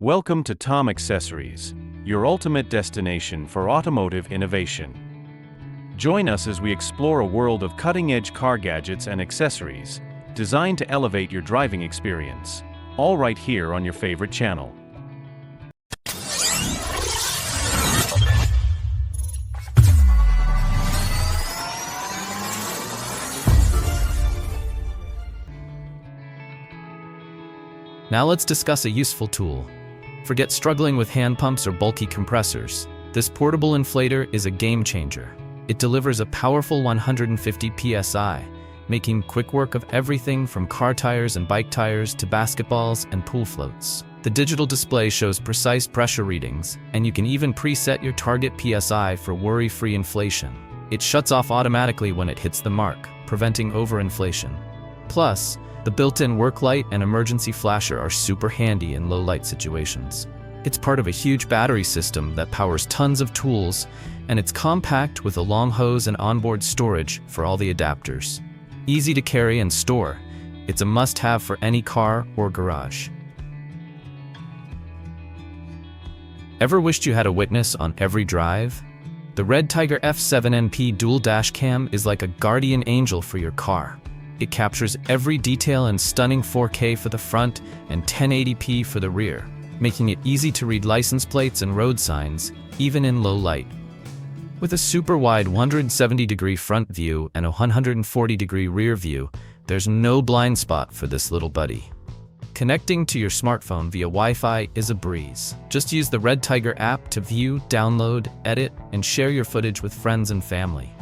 Welcome to Tom Accessories, your ultimate destination for automotive innovation. Join us as we explore a world of cutting-edge car gadgets and accessories designed to elevate your driving experience, all right here on your favorite channel. Now let's discuss a useful tool. Forget struggling with hand pumps or bulky compressors. This portable inflator is a game changer. It delivers a powerful 150 psi, making quick work of everything from car tires and bike tires to basketballs and pool floats. The digital display shows precise pressure readings, and you can even preset your target psi for worry-free inflation. It shuts off automatically when it hits the mark, preventing overinflation. Plus, the built-in work light and emergency flasher are super handy in low-light situations. It's part of a huge battery system that powers tons of tools, and it's compact with a long hose and onboard storage for all the adapters. Easy to carry and store, it's a must-have for any car or garage. Ever wished you had a witness on every drive? The Red Tiger F7NP Dual Dash Cam is like a guardian angel for your car. It captures every detail in stunning 4K for the front and 1080p for the rear, making it easy to read license plates and road signs, even in low light. With a super wide 170-degree front view and a 140-degree rear view, there's no blind spot for this little buddy. Connecting to your smartphone via Wi-Fi is a breeze. Just use the Red Tiger app to view, download, edit, and share your footage with friends and family.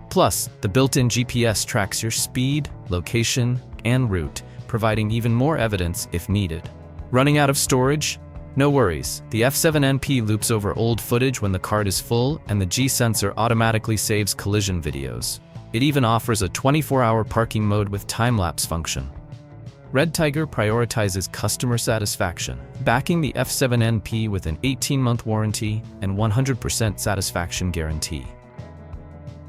Plus, the built-in GPS tracks your speed, location, and route, providing even more evidence if needed. Running out of storage? No worries. The F7NP loops over old footage when the card is full, and the G-sensor automatically saves collision videos. It even offers a 24-hour parking mode with time-lapse function. Red Tiger prioritizes customer satisfaction, backing the F7NP with an 18-month warranty and 100% satisfaction guarantee.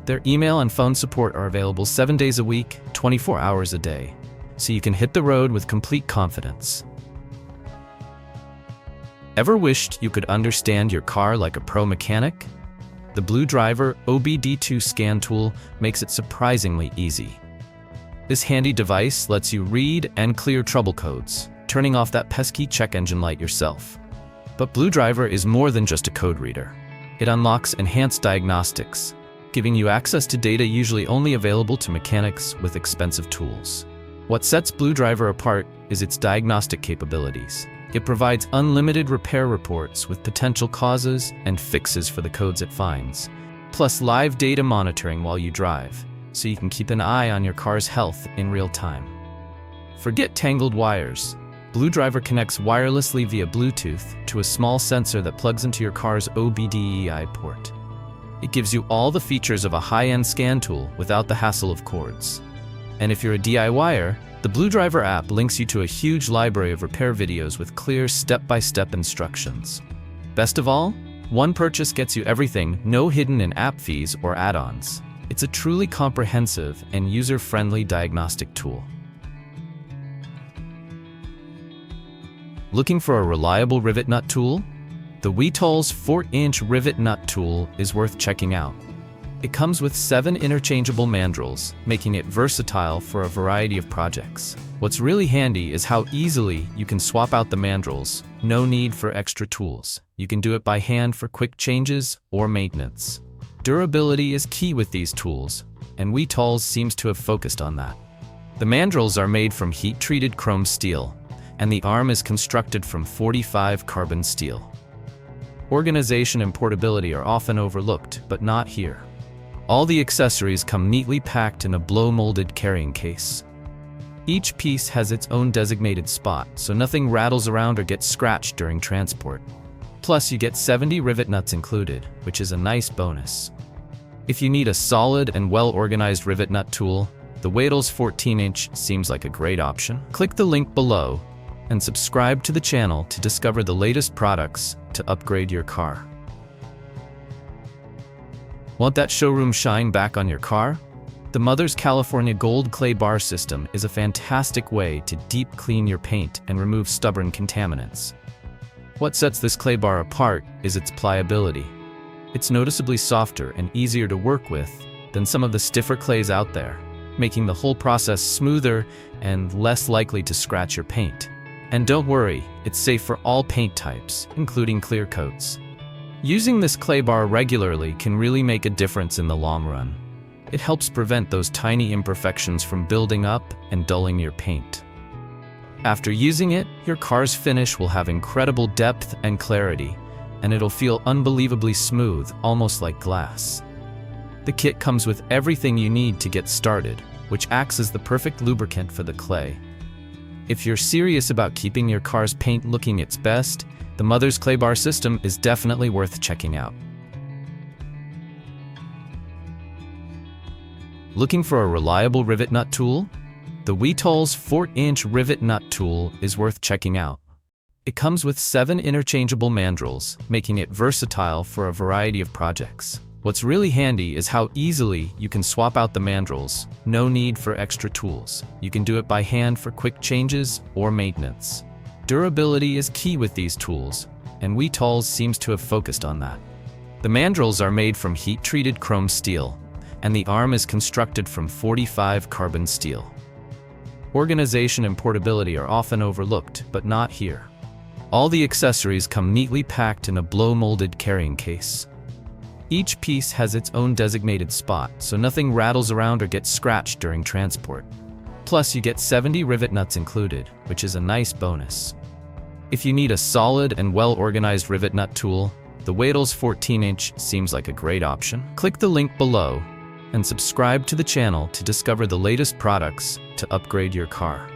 Their email and phone support are available 7 days a week, 24 hours a day, so you can hit the road with complete confidence. Ever wished you could understand your car like a pro mechanic? The BlueDriver OBD2 scan tool makes it surprisingly easy. This handy device lets you read and clear trouble codes, turning off that pesky check engine light yourself. But BlueDriver is more than just a code reader. It unlocks enhanced diagnostics, giving you access to data usually only available to mechanics with expensive tools. What sets BlueDriver apart is its diagnostic capabilities. It provides unlimited repair reports with potential causes and fixes for the codes it finds, plus live data monitoring while you drive, so you can keep an eye on your car's health in real time. Forget tangled wires. BlueDriver connects wirelessly via Bluetooth to a small sensor that plugs into your car's OBD2 port. It gives you all the features of a high-end scan tool without the hassle of cords. And if you're a DIYer, the BlueDriver app links you to a huge library of repair videos with clear step-by-step instructions. Best of all, one purchase gets you everything, no hidden in-app fees or add-ons. It's a truly comprehensive and user-friendly diagnostic tool. Looking for a reliable rivet nut tool? The WELS 4-inch rivet nut tool is worth checking out. It comes with 7 interchangeable mandrels, making it versatile for a variety of projects. What's really handy is how easily you can swap out the mandrels. No need for extra tools. You can do it by hand for quick changes or maintenance. Durability is key with these tools, and WELS seems to have focused on that. The mandrels are made from heat-treated chrome steel, and the arm is constructed from 45 carbon steel. Organization and portability are often overlooked, but not here. All the accessories come neatly packed in a blow-molded carrying case. Each piece has its own designated spot, so nothing rattles around or gets scratched during transport. Plus, you get 70 rivet nuts included, which is a nice bonus. If you need a solid and well-organized rivet nut tool, the WELS 14-inch seems like a great option. Click the link below and subscribe to the channel to discover the latest products to upgrade your car. Want that showroom shine back on your car? The Mother's California Gold Clay Bar System is a fantastic way to deep clean your paint and remove stubborn contaminants. What sets this clay bar apart is its pliability. It's noticeably softer and easier to work with than some of the stiffer clays out there, making the whole process smoother and less likely to scratch your paint. And don't worry, it's safe for all paint types, including clear coats. Using this clay bar regularly can really make a difference in the long run. It helps prevent those tiny imperfections from building up and dulling your paint. After using it, your car's finish will have incredible depth and clarity, and it'll feel unbelievably smooth, almost like glass. The kit comes with everything you need to get started, which acts as the perfect lubricant for the clay. If you're serious about keeping your car's paint looking its best, the Mother's Clay Bar system is definitely worth checking out. Looking for a reliable rivet nut tool? The WELS 4-inch rivet nut tool is worth checking out. It comes with 7 interchangeable mandrels, making it versatile for a variety of projects. What's really handy is how easily you can swap out the mandrels. No need for extra tools. You can do it by hand for quick changes or maintenance. Durability is key with these tools, and WELS seems to have focused on that. The mandrels are made from heat-treated chrome steel, and the arm is constructed from 45 carbon steel. Organization and portability are often overlooked, but not here. All the accessories come neatly packed in a blow-molded carrying case. Each piece has its own designated spot, so nothing rattles around or gets scratched during transport. Plus, you get 70 rivet nuts included, which is a nice bonus. If you need a solid and well-organized rivet nut tool, the WELS 14-inch seems like a great option. Click the link below and subscribe to the channel to discover the latest products to upgrade your car.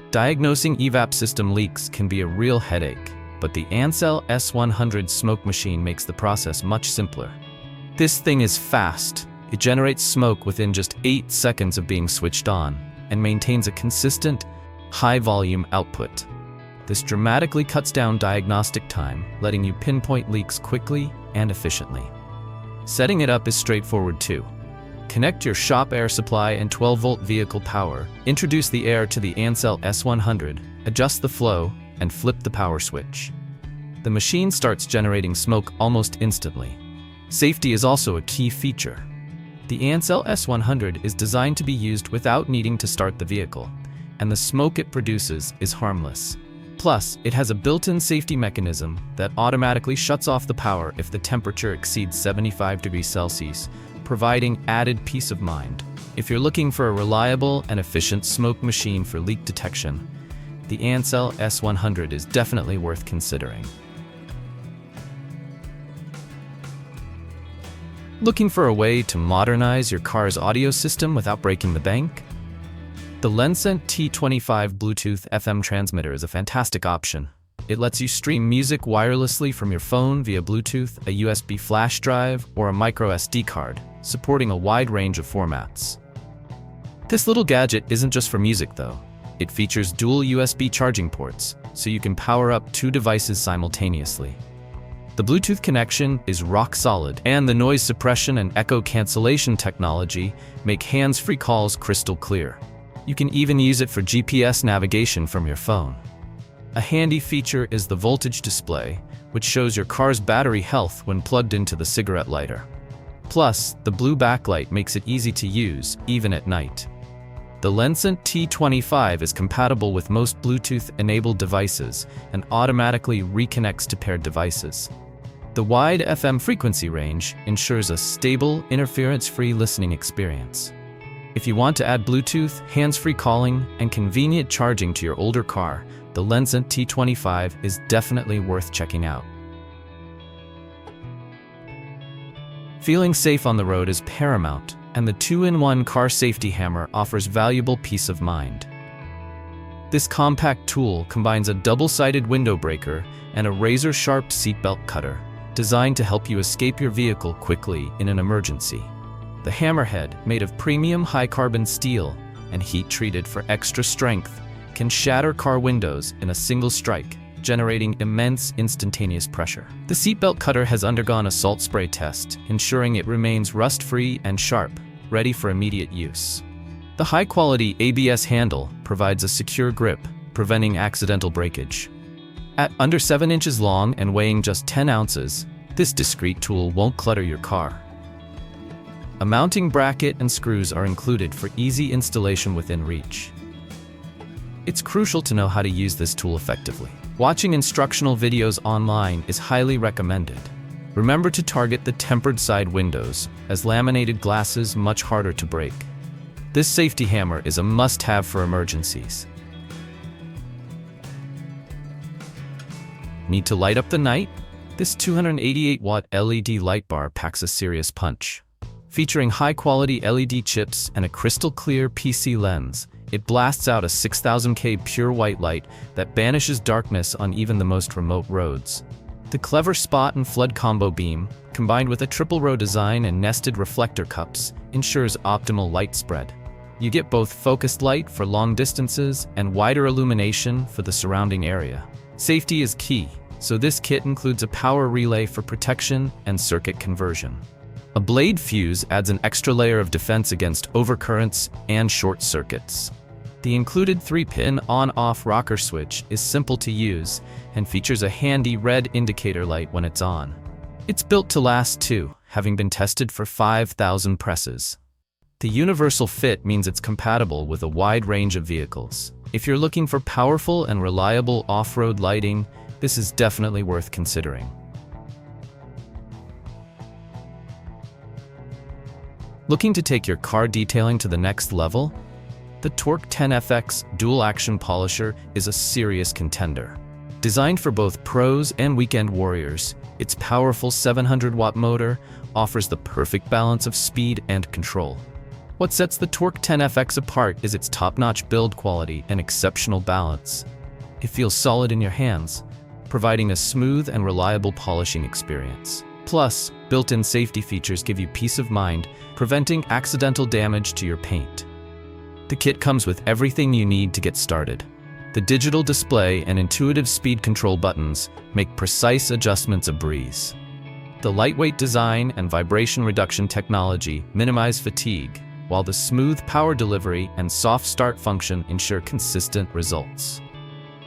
Diagnosing evap system leaks can be a real headache, but the ANSEL S100 smoke machine makes the process much simpler. This thing is fast. It generates smoke within just 8 seconds of being switched on and maintains a consistent, high-volume output. This dramatically cuts down diagnostic time, letting you pinpoint leaks quickly and efficiently. Setting it up is straightforward too. Connect your shop air supply and 12-volt vehicle power, introduce the air to the ANSEL S100, adjust the flow, and flip the power switch. The machine starts generating smoke almost instantly. Safety is also a key feature. The ANSEL S100 is designed to be used without needing to start the vehicle, and the smoke it produces is harmless. Plus, it has a built-in safety mechanism that automatically shuts off the power if the temperature exceeds 75 degrees Celsius, providing added peace of mind. If you're looking for a reliable and efficient smoke machine for leak detection, the ANSEL S100 is definitely worth considering. Looking for a way to modernize your car's audio system without breaking the bank? The Lenson T25 Bluetooth FM transmitter is a fantastic option. It lets you stream music wirelessly from your phone via Bluetooth, a USB flash drive, or a micro SD card, supporting a wide range of formats. This little gadget isn't just for music though. It features dual USB charging ports, so you can power up 2 devices simultaneously. The Bluetooth connection is rock solid, and the noise suppression and echo cancellation technology make hands-free calls crystal clear. You can even use it for GPS navigation from your phone. A handy feature is the voltage display, which shows your car's battery health when plugged into the cigarette lighter. Plus, the blue backlight makes it easy to use, even at night. The Lenson T25 is compatible with most Bluetooth-enabled devices and automatically reconnects to paired devices. The wide FM frequency range ensures a stable, interference-free listening experience. If you want to add Bluetooth, hands-free calling, and convenient charging to your older car, the Lenson T25 is definitely worth checking out. Feeling safe on the road is paramount, and the 2-in-1 car safety hammer offers valuable peace of mind. This compact tool combines a double-sided window breaker and a razor-sharp seatbelt cutter, designed to help you escape your vehicle quickly in an emergency. The hammerhead, made of premium high-carbon steel and heat-treated for extra strength, can shatter car windows in a single strike, generating immense instantaneous pressure. The seatbelt cutter has undergone a salt spray test, ensuring it remains rust-free and sharp, ready for immediate use. The high-quality ABS handle provides a secure grip, preventing accidental breakage. At under 7 inches long and weighing just 10 ounces, this discreet tool won't clutter your car. A mounting bracket and screws are included for easy installation within reach. It's crucial to know how to use this tool effectively. Watching instructional videos online is highly recommended. Remember to target the tempered side windows, as laminated glass is much harder to break. This safety hammer is a must-have for emergencies. Need to light up the night? This 288-watt LED light bar packs a serious punch. Featuring high-quality LED chips and a crystal-clear PC lens, it blasts out a 6000K pure white light that banishes darkness on even the most remote roads. The clever spot and flood combo beam, combined with a triple-row design and nested reflector cups, ensures optimal light spread. You get both focused light for long distances and wider illumination for the surrounding area. Safety is key, so this kit includes a power relay for protection and circuit conversion. A blade fuse adds an extra layer of defense against overcurrents and short circuits. The included 3-pin on-off rocker switch is simple to use and features a handy red indicator light when it's on. It's built to last too, having been tested for 5,000 presses. The universal fit means it's compatible with a wide range of vehicles. If you're looking for powerful and reliable off-road lighting, this is definitely worth considering. Looking to take your car detailing to the next level? The Torque 10FX dual-action polisher is a serious contender. Designed for both pros and weekend warriors, its powerful 700-watt motor offers the perfect balance of speed and control. What sets the Torque 10FX apart is its top-notch build quality and exceptional balance. It feels solid in your hands, providing a smooth and reliable polishing experience. Plus, built-in safety features give you peace of mind, preventing accidental damage to your paint. The kit comes with everything you need to get started. The digital display and intuitive speed control buttons make precise adjustments a breeze. The lightweight design and vibration reduction technology minimize fatigue, while the smooth power delivery and soft start function ensure consistent results.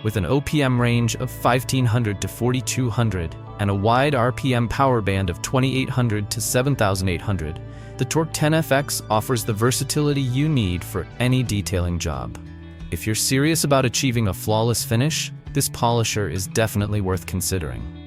With an OPM range of 1500 to 4200 and a wide RPM power band of 2800 to 7800, the Torque 10FX offers the versatility you need for any detailing job. If you're serious about achieving a flawless finish, this polisher is definitely worth considering.